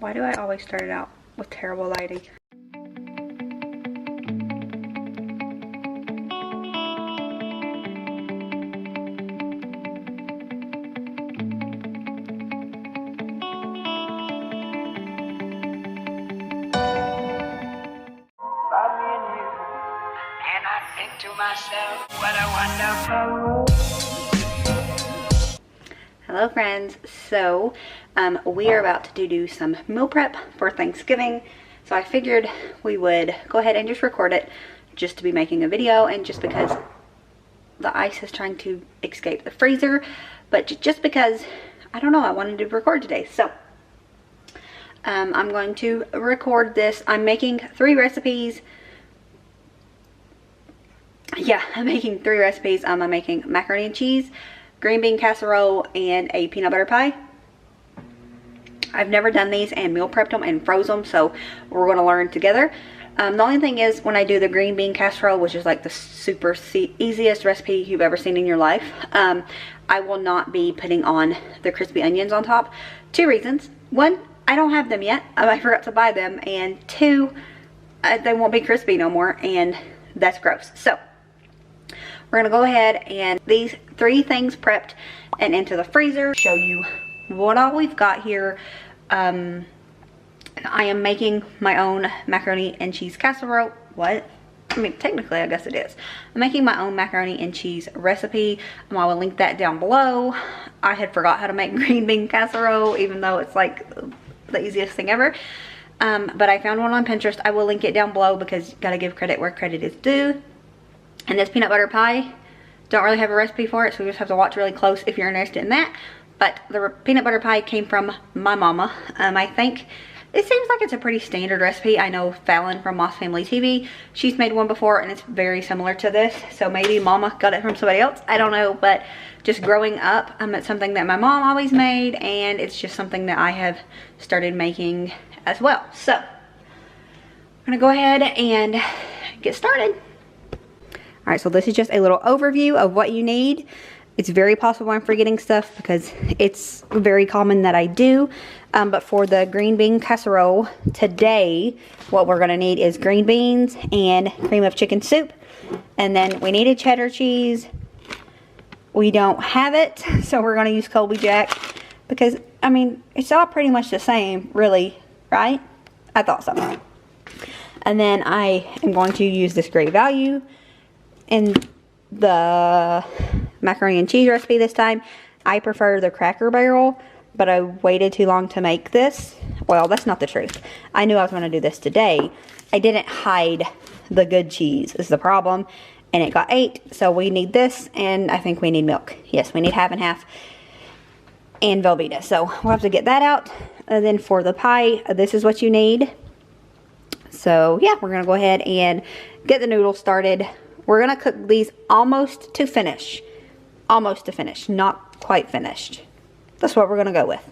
Why do I always start it out with terrible lighting? And I think to myself, what a wonderful. Hello friends, so we are about to do some meal prep for Thanksgiving, so I figured we would go ahead and just record it just to be making a video, and just because the ice is trying to escape the freezer, but just because, I don't know, I wanted to record today. So I'm going to record this. I'm making 3 recipes. Yeah, I'm making 3 recipes. I'm making macaroni and cheese, green bean casserole, and a peanut butter pie. I've never done these and meal prepped them and froze them, so we're going to learn together. The only thing is, when I do the green bean casserole, which is like the super easiest recipe you've ever seen in your life, I will not be putting on the crispy onions on top. 2 reasons. 1, I don't have them yet. I forgot to buy them. And 2, they won't be crispy no more, and that's gross. So we're going to go ahead and these 3 things prepped and into the freezer. Show you what all we've got here. I am making my own macaroni and cheese casserole. What? I mean, technically, I guess it is. I'm making my own macaroni and cheese recipe. I will link that down below. I had forgot how to make green bean casserole, even though it's like the easiest thing ever. But I found one on Pinterest. I will link it down below because you gotta give credit where credit is due. And this peanut butter pie, don't really have a recipe for it, so you just have to watch really close if you're interested in that. But the peanut butter pie came from my mama. I think it seems like it's a pretty standard recipe. I know Fallon from Moss Family TV, she's made one before and it's very similar to this. So maybe mama got it from somebody else, I don't know. But just growing up, it's something that my mom always made, and it's just something that I have started making as well. So I'm gonna go ahead and get started. All right, so this is just a little overview of what you need. It's very possible I'm forgetting stuff because it's very common that I do. But for the green bean casserole today, what we're gonna need is green beans and cream of chicken soup. And then we needed cheddar cheese. We don't have it, so we're gonna use Colby Jack because, I mean, it's all pretty much the same, really, right? I thought so. And then I am going to use this Great Value in the macaroni and cheese recipe this time. I prefer the Cracker Barrel, but I waited too long to make this. Well, that's not the truth. I knew I was going to do this today. I didn't hide the good cheese is the problem, and it got 8. So we need this, and I think we need milk. Yes, we need half and half and Velveeta. So we'll have to get that out. And then for the pie, this is what you need. So yeah, we're going to go ahead and get the noodles started. We're going to cook these almost to finish. Almost to finish, not quite finished. That's what we're going to go with.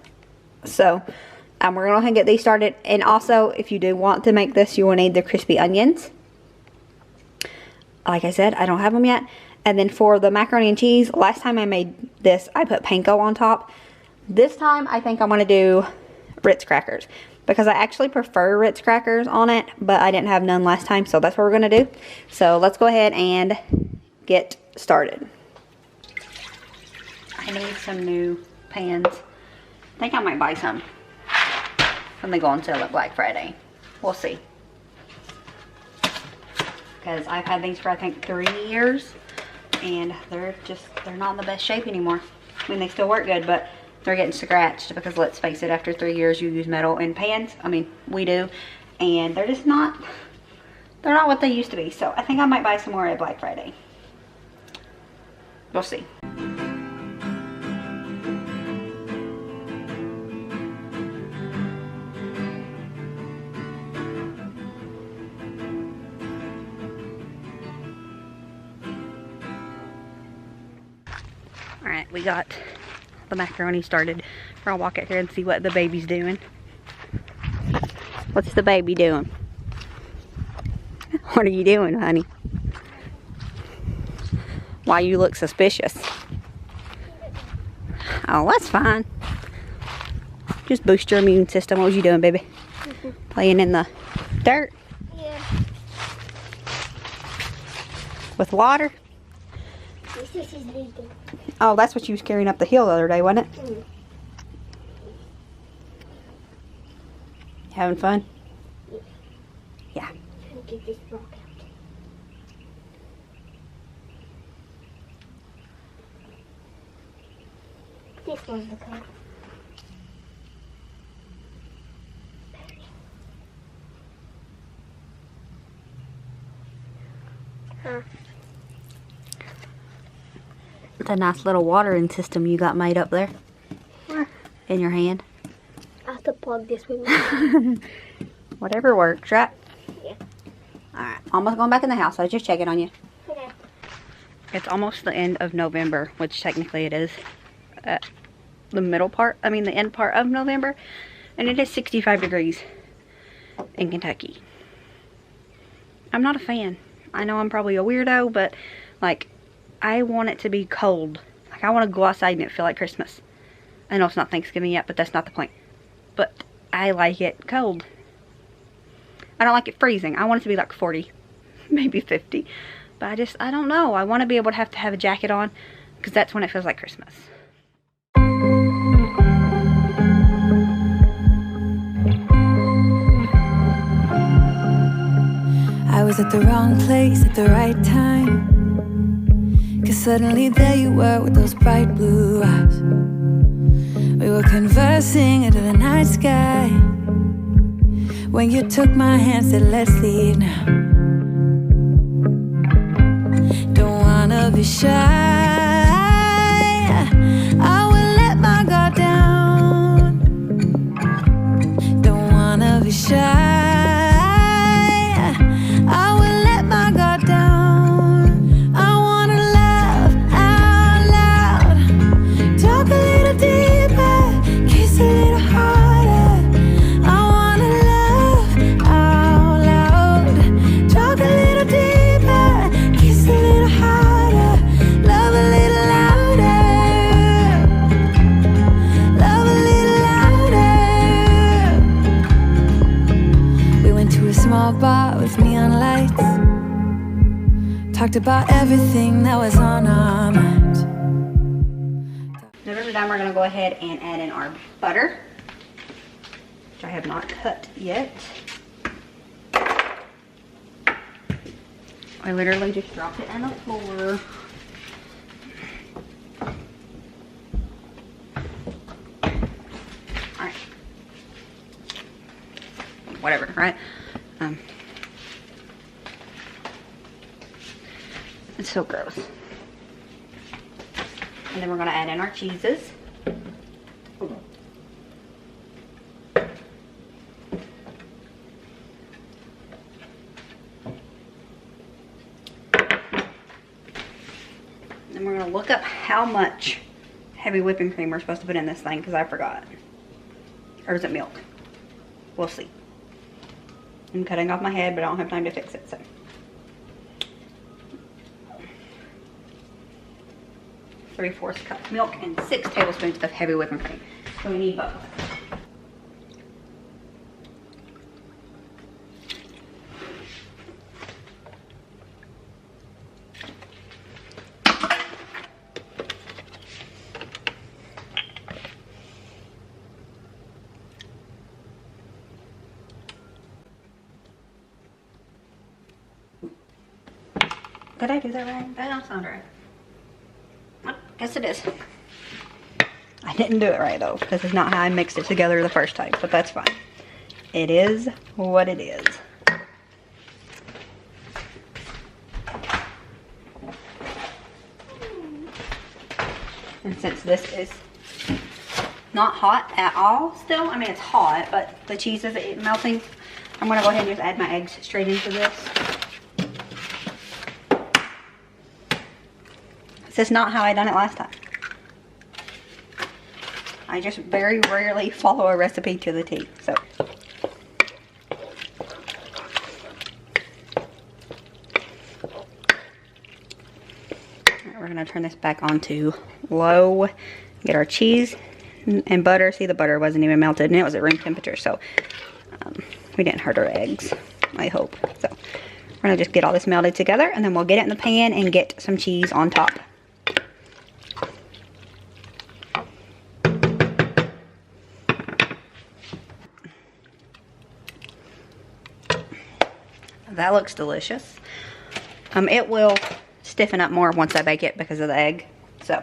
So we're going to go ahead and get these started. And also, if you do want to make this, you will need the crispy onions. Like I said, I don't have them yet. And then for the macaroni and cheese, last time I made this, I put panko on top. This time, I think I'm going to do Ritz crackers, because I actually prefer Ritz crackers on it, but I didn't have none last time, so that's what we're going to do. So let's go ahead and get started. I need some new pans. I think I might buy some when they go on sale at Black Friday. We'll see. Because I've had these for I think 3 years, and they're not in the best shape anymore. I mean, they still work good, but they're getting scratched because, let's face it, after 3 years you use metal in pans. I mean, we do, and they're just not, they're not what they used to be. So I think I might buy some more at Black Friday. We'll see. All right, we got the macaroni started. We're gonna walk out here and see what the baby's doing. What's the baby doing? What are you doing, honey? Why you look suspicious? Oh, that's fine. Just boost your immune system. What was you doing, baby? Playing in the dirt? Yeah. With water? This is legal. Oh, that's what you was carrying up the hill the other day, wasn't it? Mm. Having fun? Yeah. Trying to get this rock out. This one's okay. Huh. It's a nice little watering system you got made up there. Where? In your hand. I have to plug this with me. Whatever works, right? Yeah. Alright, almost going back in the house. I was just checking on you. Okay. It's almost the end of November, which technically it is. The end part of November. And it is 65 degrees in Kentucky. I'm not a fan. I know I'm probably a weirdo, but like, I want it to be cold. Like, I want to go outside and it feel like Christmas. I know it's not Thanksgiving yet, but that's not the point. But I like it cold. I don't like it freezing. I want it to be like 40, maybe 50. But I don't know. I want to be able to have a jacket on, because that's when it feels like Christmas. I was at the wrong place at the right time, 'cause suddenly there you were with those bright blue eyes. We were conversing under the night sky, when you took my hand, said let's leave now. Don't wanna be shy, I will let my guard down. Don't wanna be shy, talked about everything that was on our minds. November time, we're going to go ahead and add in our butter, which I have not cut yet. I literally just dropped it on the floor. Alright. Whatever, right? It's so gross. And then we're going to add in our cheeses. Then we're going to look up how much heavy whipping cream we're supposed to put in this thing, because I forgot. Or is it milk? We'll see. I'm cutting off my head, but I don't have time to fix it, so. 3/4 cup of milk and 6 tablespoons of heavy whipping cream. So we need both. Did I do that right? That don't sound right. Yes, it is. I didn't do it right though, because it's not how I mixed it together the first time, but that's fine. It is what it is. And since this is not hot at all still, I mean it's hot, but the cheese is melting, I'm going to go ahead and just add my eggs straight into this. This is not how I done it last time. I just very rarely follow a recipe to the T. So alright, we're gonna turn this back on to low. Get our cheese And butter, see the butter wasn't even melted and it was at room temperature, so we didn't hurt our eggs, I hope. So we're gonna just get all this melted together and then we'll get it in the pan and get some cheese on top. That looks delicious. It will stiffen up more once I bake it because of the egg, so.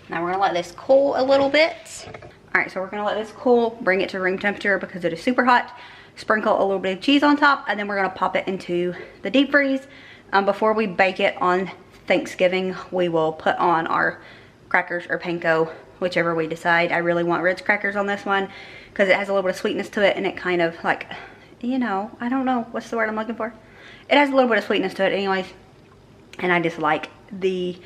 Now we're gonna let this cool a little bit. All right, so we're gonna let this cool, bring it to room temperature because it is super hot. Sprinkle a little bit of cheese on top, and then we're gonna pop it into the deep freeze. Before we bake it on Thanksgiving, we will put on our crackers or panko, whichever we decide. I really want Ritz crackers on this one because it has a little bit of sweetness to it, and it kind of like, you know, I don't know, what's the word I'm looking for? It has a little bit of sweetness to it anyways, and I just like the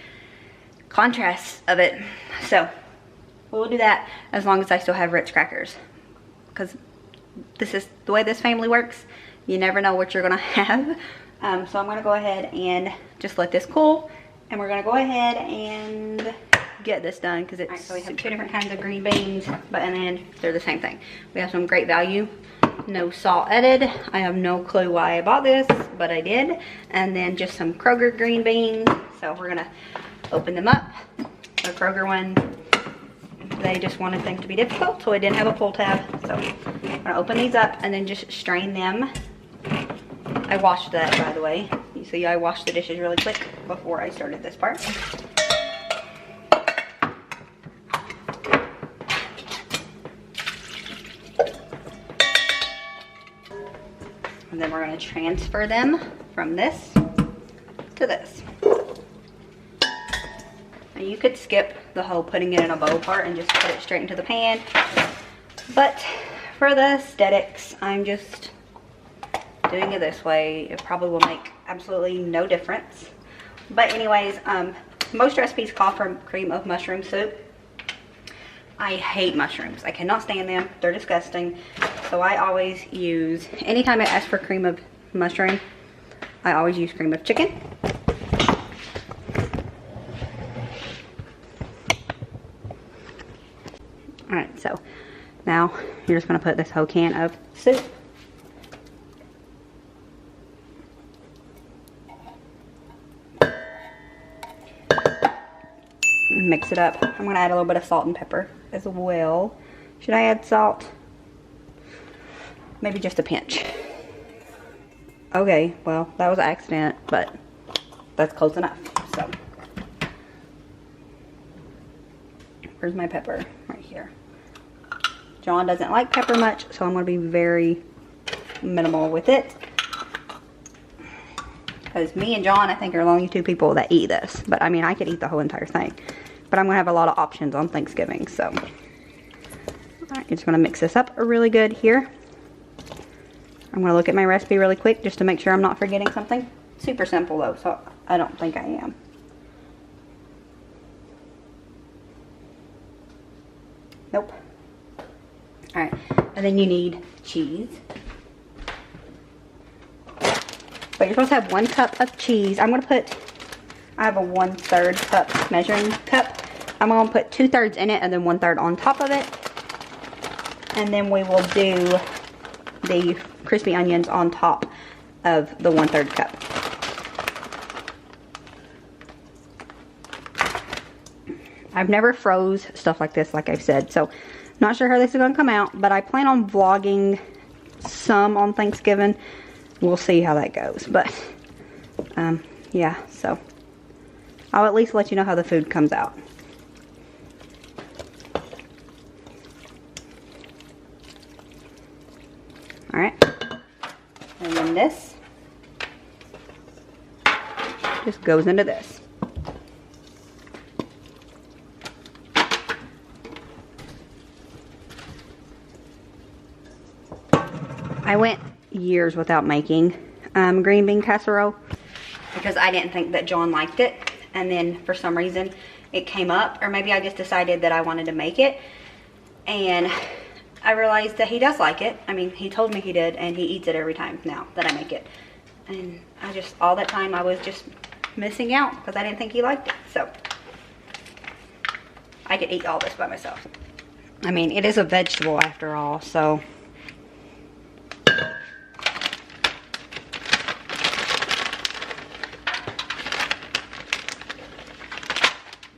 contrast of it. So we'll do that as long as I still have Ritz crackers, because this is the way this family works. You never know what you're gonna have. So I'm gonna go ahead and just let this cool, and we're gonna go ahead and get this done because it's. All right, so we have two different kinds of green beans, but in the end they're the same thing. We have some Great Value, no salt added. I have no clue why I bought this, but I did. And then just some Kroger green beans. So we're gonna open them up. The Kroger one, they just wanted things to be difficult, so I didn't have a pull tab. So I'm gonna open these up and then just strain them. I washed that, by the way. You see, I washed the dishes really quick before I started this part. And then we're gonna transfer them from this to this. Now you could skip the whole putting it in a bowl part and just put it straight into the pan. But for the aesthetics, I'm just doing it this way. It probably will make absolutely no difference. But anyways, most recipes call for cream of mushroom soup. I hate mushrooms. I cannot stand them. They're disgusting. So I always use, anytime I ask for cream of mushroom, I always use cream of chicken. Alright, so now you're just going to put this whole can of soup. Mix it up. I'm going to add a little bit of salt and pepper as well. Should I add salt? Maybe just a pinch. Okay, well, that was an accident, but that's close enough. So, where's my pepper? Right here. John doesn't like pepper much, so I'm going to be very minimal with it. Because me and John, I think, are the only two people that eat this. But, I mean, I could eat the whole entire thing. But I'm going to have a lot of options on Thanksgiving, so. Alright, I'm just going to mix this up really good here. I'm going to look at my recipe really quick just to make sure I'm not forgetting something. Super simple, though, so I don't think I am. Nope. Alright, and then you need cheese. But you're supposed to have 1 cup of cheese. I'm going to put, I have a 1/3 cup measuring cup. I'm going to put 2/3 in it and then 1/3 on top of it. And then we will do the crispy onions on top of the 1/3 cup. I've never froze stuff like this, like I've said, so not sure how this is going to come out, but I plan on vlogging some on Thanksgiving. We'll see how that goes, but yeah, so I'll at least let you know how the food comes out. Alright, and then this just goes into this. I went years without making green bean casserole because I didn't think that John liked it. And then for some reason it came up, or maybe I just decided that I wanted to make it. And I realized that he does like it. I mean, he told me he did, and he eats it every time now that I make it. And all that time I was just missing out because I didn't think he liked it. So I could eat all this by myself. I mean, it is a vegetable after all, so.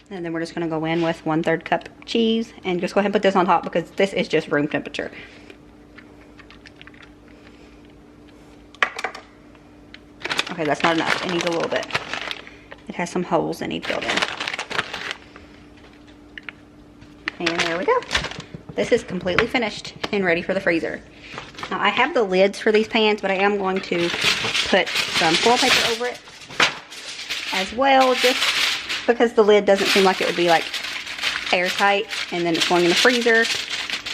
And then we're just gonna go in with 1/3 cup cheese and just go ahead and put this on top because this is just room temperature. Okay, that's not enough. It needs a little bit. It has some holes that need filled in. And there we go. This is completely finished and ready for the freezer. Now I have the lids for these pans, but I am going to put some foil paper over it as well, just because the lid doesn't seem like it would be like airtight, and then it's going in the freezer,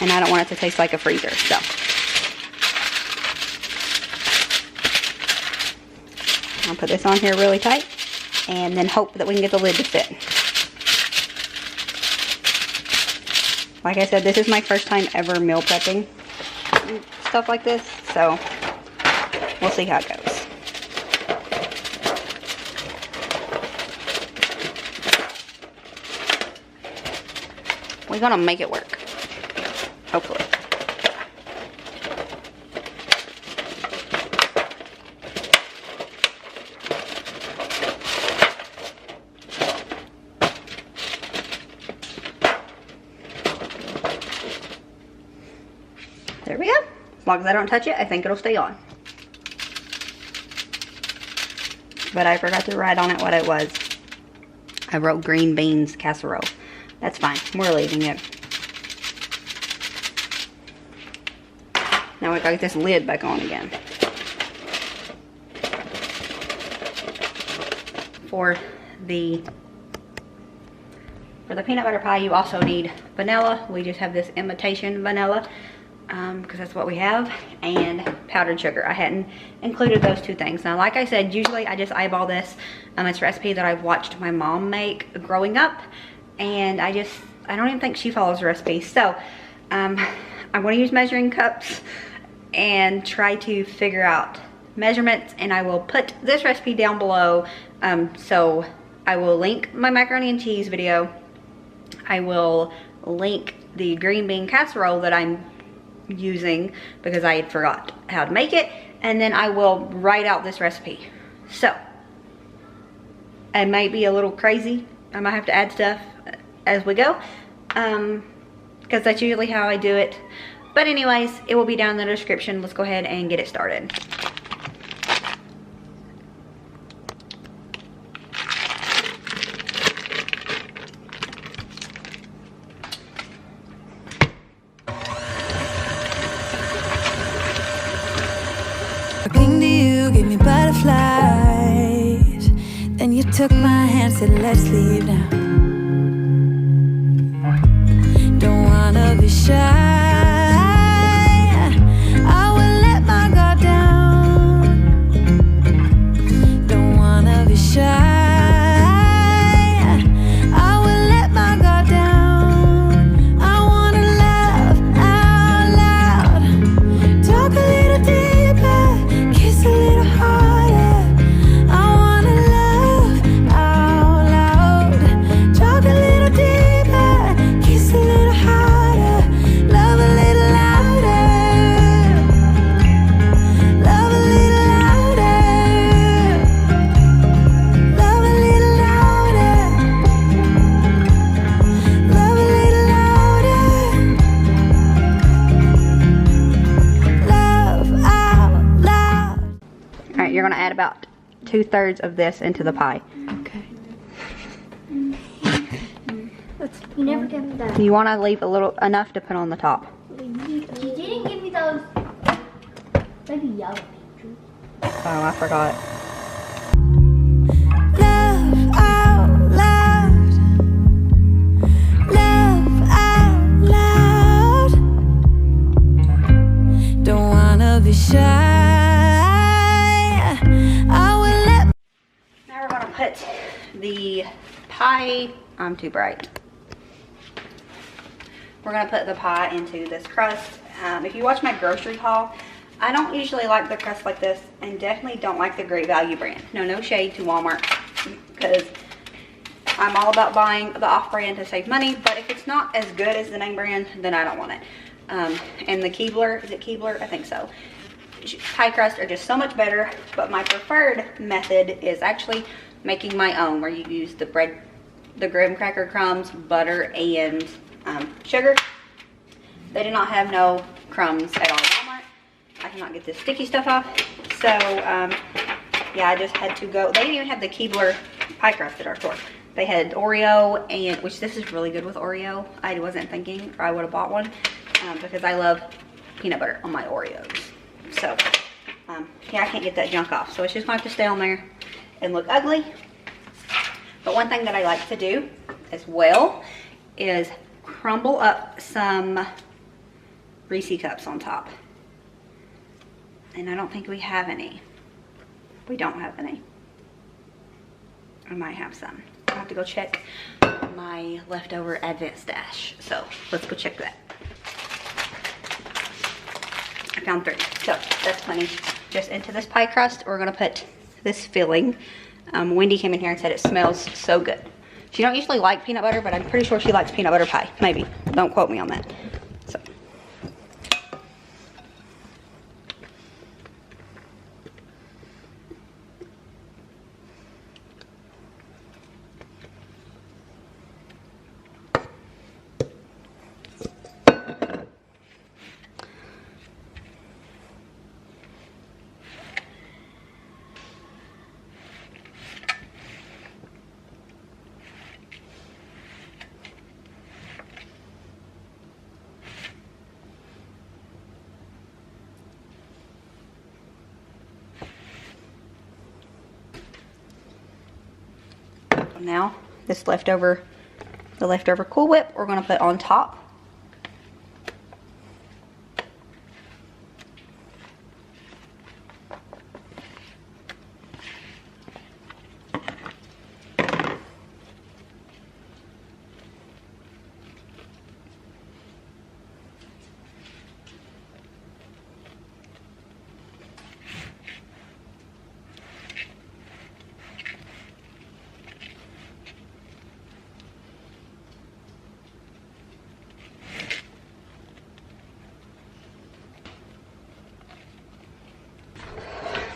and I don't want it to taste like a freezer. So I'll put this on here really tight and then hope that we can get the lid to fit. Like I said, this is my first time ever meal prepping stuff like this, so we'll see how it goes. We're gonna make it work, hopefully. There we go. As long as I don't touch it, I think it'll stay on. But I forgot to write on it what it was. I wrote green beans casserole. That's fine. We're leaving it. Now we gotta get this lid back on again. For the peanut butter pie, you also need vanilla. We just have this imitation vanilla because that's what we have, and powdered sugar. I hadn't included those two things. Now, like I said, usually I just eyeball this. It's a recipe that I've watched my mom make growing up, and I don't even think she follows the recipe. So I'm going to use measuring cups and try to figure out measurements, and I will put this recipe down below. So I will link my macaroni and cheese video. I will link the green bean casserole that I'm using because I had forgot how to make it, and then I will write out this recipe. So it might be a little crazy. I might have to add stuff as we go because that's usually how I do it. But anyways, it will be down in the description. Let's go ahead and get it started. Cling to you, gave me butterflies. Then you took my hand, said let's leave now. Don't wanna be shy. I will let my guard down. Don't wanna be shy. I will let my guard down. I wanna laugh out loud. Talk a little deeper. Kiss a little harder. I wanna laugh out loud. Talk a little deeper. Kiss a little harder. Love a little louder. Love a little louder. Love a little louder. Love a little louder. Love out loud. All right, you're gonna add about 2/3 of this into the pie. Okay. You never gave me that. You want to leave a little enough to put on the top. You didn't give me those. Maybe yellow pictures. Oh, I forgot. Love out loud. Love out loud. Don't wanna be be shy. I will let. Now we're gonna put the pie, I'm too bright. We're gonna put the pie into this crust. If you watch my grocery haul, I don't usually like the crust like this, and definitely don't like the Great Value brand. No shade to Walmart, because I'm all about buying the off-brand to save money, but if it's not as good as the name brand, then I don't want it. And the Keebler, is it Keebler? I think so. Pie crusts are just so much better, but my preferred method is actually making my own, where you use the graham cracker crumbs, butter, and sugar. They do not have no crumbs at all at Walmart. I cannot get this sticky stuff off. So, yeah, I just had to go. They didn't even have the Keebler pie crust at our store. They had Oreo, and which this is really good with Oreo. I wasn't thinking, or I would have bought one, because I love peanut butter on my Oreos. So, yeah, I can't get that junk off. So it's just going to have to stay on there and look ugly. But one thing that I like to do as well is crumble up some Reese Cups on top. And I don't think we have any. We don't have any. I might have some. I'll have to go check my leftover Advent stash. So let's go check that. I found 3. So that's plenty. Just into this pie crust, we're gonna put this filling. Wendy came in here and said it smells so good. She don't usually like peanut butter, but I'm pretty sure she likes peanut butter pie. Maybe. Don't quote me on that. So. Now this the leftover Cool Whip we're going to put on top.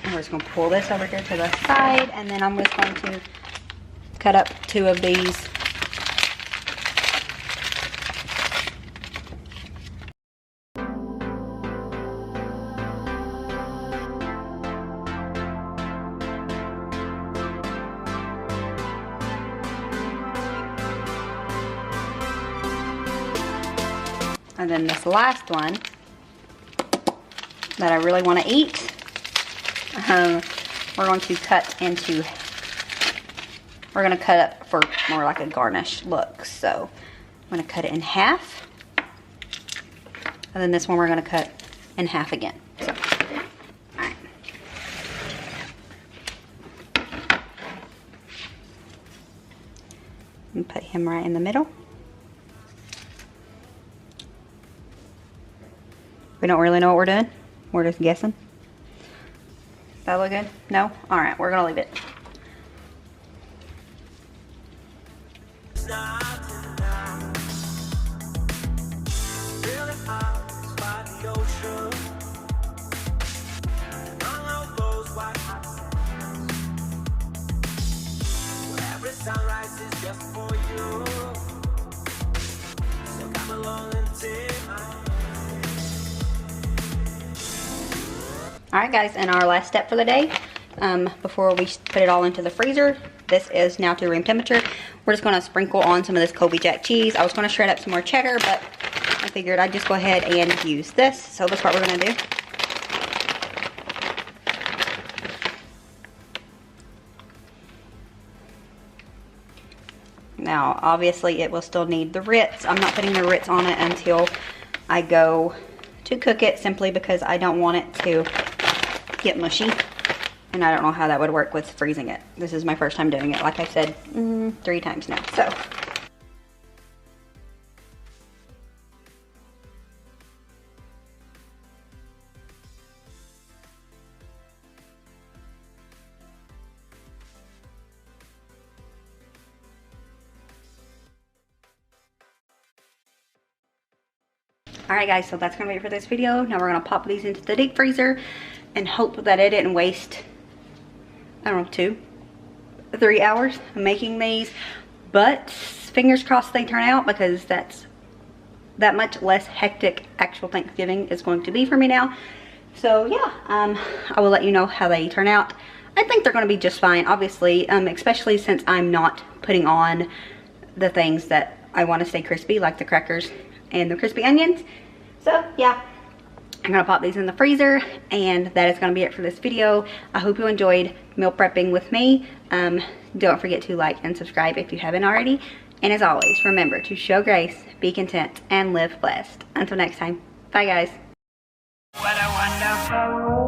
We're just going to pull this over here to the side, and then I'm just going to cut up 2 of these. And then this last one that I really want to eat, we're going to cut up for more like a garnish look. So I'm going to cut it in half. And then this one we're going to cut in half again. So, all right. And put him right in the middle. We don't really know what we're doing. We're just guessing. That look good? No? Alright, we're gonna leave it. Alright guys, and our last step for the day, before we put it all into the freezer, this is now to room temperature. We're just going to sprinkle on some of this Colby Jack cheese. I was going to shred up some more cheddar, but I figured I'd just go ahead and use this. So that's what we're going to do. Now, obviously, it will still need the Ritz. I'm not putting the Ritz on it until I go to cook it, simply because I don't want it to get mushy. And I don't know how that would work with freezing it. This is my first time doing it, like I said, 3 times now. So. Alright guys, so that's going to be it for this video. Now we're going to pop these into the deep freezer and hope that I didn't waste, I don't know, 2 or 3 hours making these. But fingers crossed they turn out, because that's that much less hectic actual Thanksgiving is going to be for me now. So yeah, I will let you know how they turn out. I think they're going to be just fine, obviously, especially since I'm not putting on the things that I want to stay crispy, like the crackers and the crispy onions. So yeah, I'm gonna pop these in the freezer, and that is gonna be it for this video. I hope you enjoyed meal prepping with me. Don't forget to like and subscribe if you haven't already, and as always, remember to show grace, be content, and live blessed. Until next time, bye guys. What a wonderful